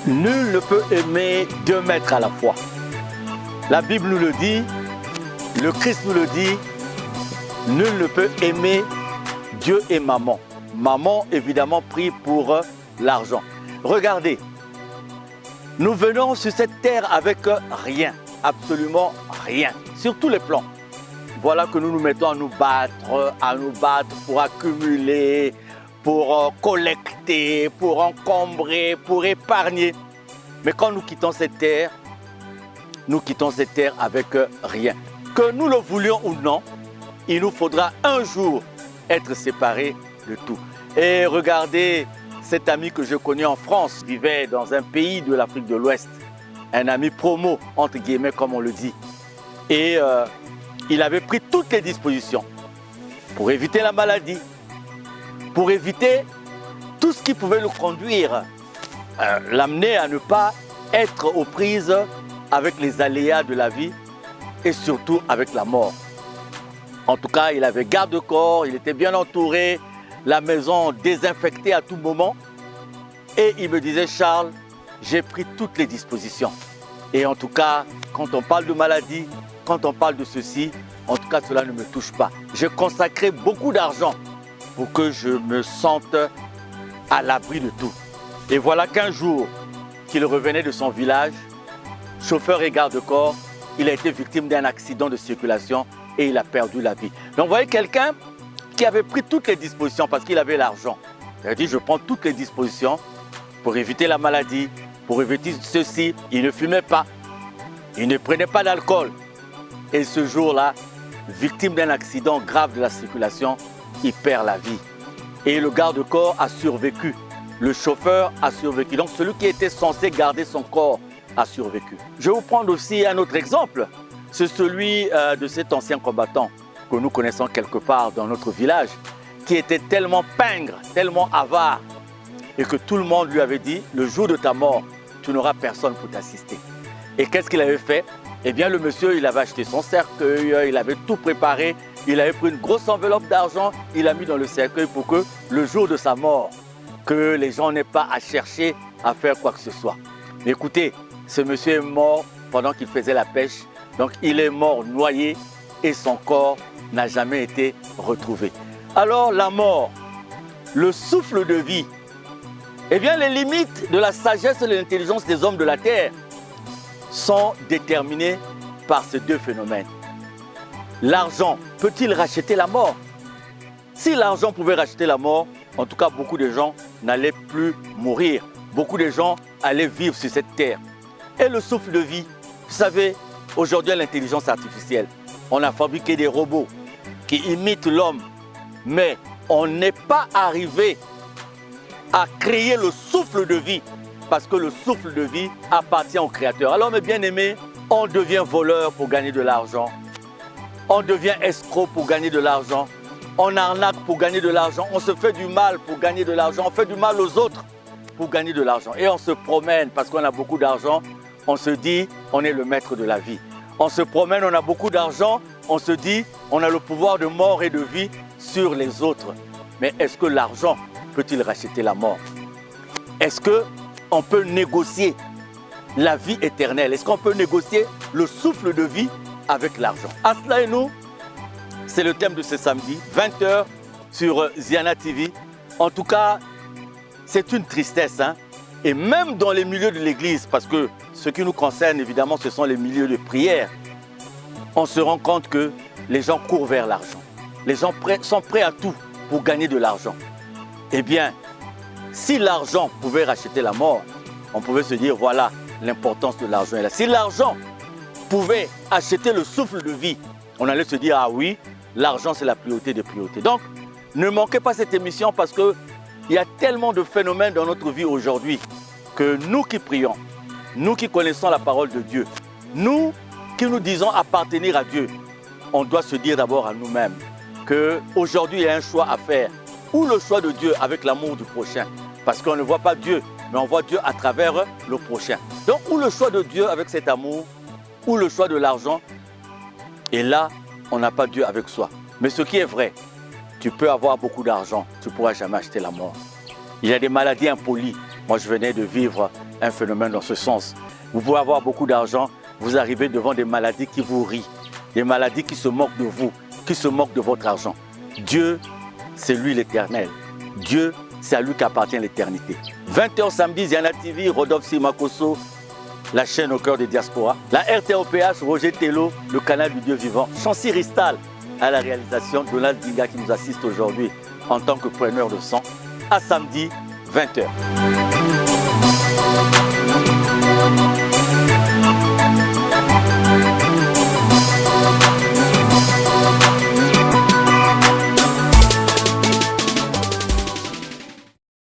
Nul ne peut aimer deux maîtres à la fois. La Bible nous le dit, le Christ nous le dit, nul ne peut aimer Dieu et maman. Maman, évidemment, pris pour l'argent. Regardez, nous venons sur cette terre avec rien, absolument rien, sur tous les plans. Voilà que nous nous mettons à nous battre pour accumuler, pour collecter, pour encombrer, pour épargner. Mais quand nous quittons cette terre avec rien. Que nous le voulions ou non, il nous faudra un jour être séparés de tout. Et regardez cet ami que je connais en France, vivait dans un pays de l'Afrique de l'Ouest, un ami promo, entre guillemets, comme on le dit. Et il avait pris toutes les dispositions pour éviter la maladie, pour éviter tout ce qui pouvait le conduire, l'amener à ne pas être aux prises avec les aléas de la vie et surtout avec la mort. En tout cas, il avait garde-corps, il était bien entouré, la maison désinfectée à tout moment. Et il me disait, Charles, j'ai pris toutes les dispositions. Et en tout cas, quand on parle de maladie, quand on parle de ceci, en tout cas, cela ne me touche pas. J'ai consacré beaucoup d'argent pour que je me sente à l'abri de tout. Et voilà qu'un jour qu'il revenait de son village, chauffeur et garde-corps, il a été victime d'un accident de circulation et il a perdu la vie. Donc vous voyez quelqu'un qui avait pris toutes les dispositions parce qu'il avait l'argent. Il a dit, je prends toutes les dispositions pour éviter la maladie, pour éviter ceci. Il ne fumait pas, il ne prenait pas d'alcool. Et ce jour-là, victime d'un accident grave de la circulation, il perd la vie. Et le garde-corps a survécu. Le chauffeur a survécu. Donc celui qui était censé garder son corps a survécu. Je vais vous prendre aussi un autre exemple. C'est celui de cet ancien combattant que nous connaissons quelque part dans notre village, qui était tellement pingre, tellement avare, et que tout le monde lui avait dit, le jour de ta mort, tu n'auras personne pour t'assister. Et qu'est-ce qu'il avait fait? Eh bien, le monsieur, il avait acheté son cercueil, il avait tout préparé, il avait pris une grosse enveloppe d'argent, il l'a mis dans le cercueil pour que le jour de sa mort, que les gens n'aient pas à chercher à faire quoi que ce soit. Mais écoutez, ce monsieur est mort pendant qu'il faisait la pêche, donc il est mort noyé et son corps n'a jamais été retrouvé. Alors la mort, le souffle de vie, eh bien les limites de la sagesse et de l'intelligence des hommes de la terre sont déterminées par ces deux phénomènes. L'argent peut-il racheter la mort? Si l'argent pouvait racheter la mort, en tout cas beaucoup de gens n'allaient plus mourir. Beaucoup de gens allaient vivre sur cette terre. Et le souffle de vie, vous savez, aujourd'hui l'intelligence artificielle, on a fabriqué des robots qui imitent l'homme, mais on n'est pas arrivé à créer le souffle de vie, parce que le souffle de vie appartient au Créateur. Alors mes bien-aimés, on devient voleur pour gagner de l'argent, on devient escroc pour gagner de l'argent, on arnaque pour gagner de l'argent, on se fait du mal pour gagner de l'argent, on fait du mal aux autres pour gagner de l'argent. Et on se promène parce qu'on a beaucoup d'argent, on se dit on est le maître de la vie. On se promène, on a beaucoup d'argent, on se dit on a le pouvoir de mort et de vie sur les autres. Mais est-ce que l'argent peut-il racheter la mort? Est-ce qu'on peut négocier la vie éternelle? Est-ce qu'on peut négocier le souffle de vie avec l'argent? À cela et nous, c'est le thème de ce samedi, 20 h sur Ziana TV. En tout cas, c'est une tristesse, hein? Et même dans les milieux de l'église, parce que ce qui nous concerne, évidemment, ce sont les milieux de prière, on se rend compte que les gens courent vers l'argent. Les gens sont prêts à tout pour gagner de l'argent. Eh bien, si l'argent pouvait racheter la mort, on pouvait se dire, voilà, l'importance de l'argent est là. Si l'argent pouvait acheter le souffle de vie, on allait se dire, ah oui, l'argent c'est la priorité des priorités. Donc, ne manquez pas cette émission parce qu'il y a tellement de phénomènes dans notre vie aujourd'hui que nous qui prions, nous qui connaissons la parole de Dieu, nous qui nous disons appartenir à Dieu, on doit se dire d'abord à nous-mêmes qu'aujourd'hui il y a un choix à faire. Ou le choix de Dieu avec l'amour du prochain. Parce qu'on ne voit pas Dieu, mais on voit Dieu à travers le prochain. Donc, ou le choix de Dieu avec cet amour, ou le choix de l'argent. Et là, on n'a pas Dieu avec soi. Mais ce qui est vrai, tu peux avoir beaucoup d'argent, tu ne pourras jamais acheter la mort. Il y a des maladies impolies. Moi, je venais de vivre un phénomène dans ce sens. Vous pouvez avoir beaucoup d'argent, vous arrivez devant des maladies qui vous rient, des maladies qui se moquent de vous, qui se moquent de votre argent. Dieu, c'est lui l'Éternel. Dieu, c'est à lui qu'appartient l'éternité. 20h samedi, Ziana TV, Rodolphe Simakoso, la chaîne au cœur des diasporas. La RTOPH, Roger Tello, le canal du Dieu vivant. Chancy Ristal à la réalisation, Donald Dinga qui nous assiste aujourd'hui en tant que preneur de sang. À samedi, 20h.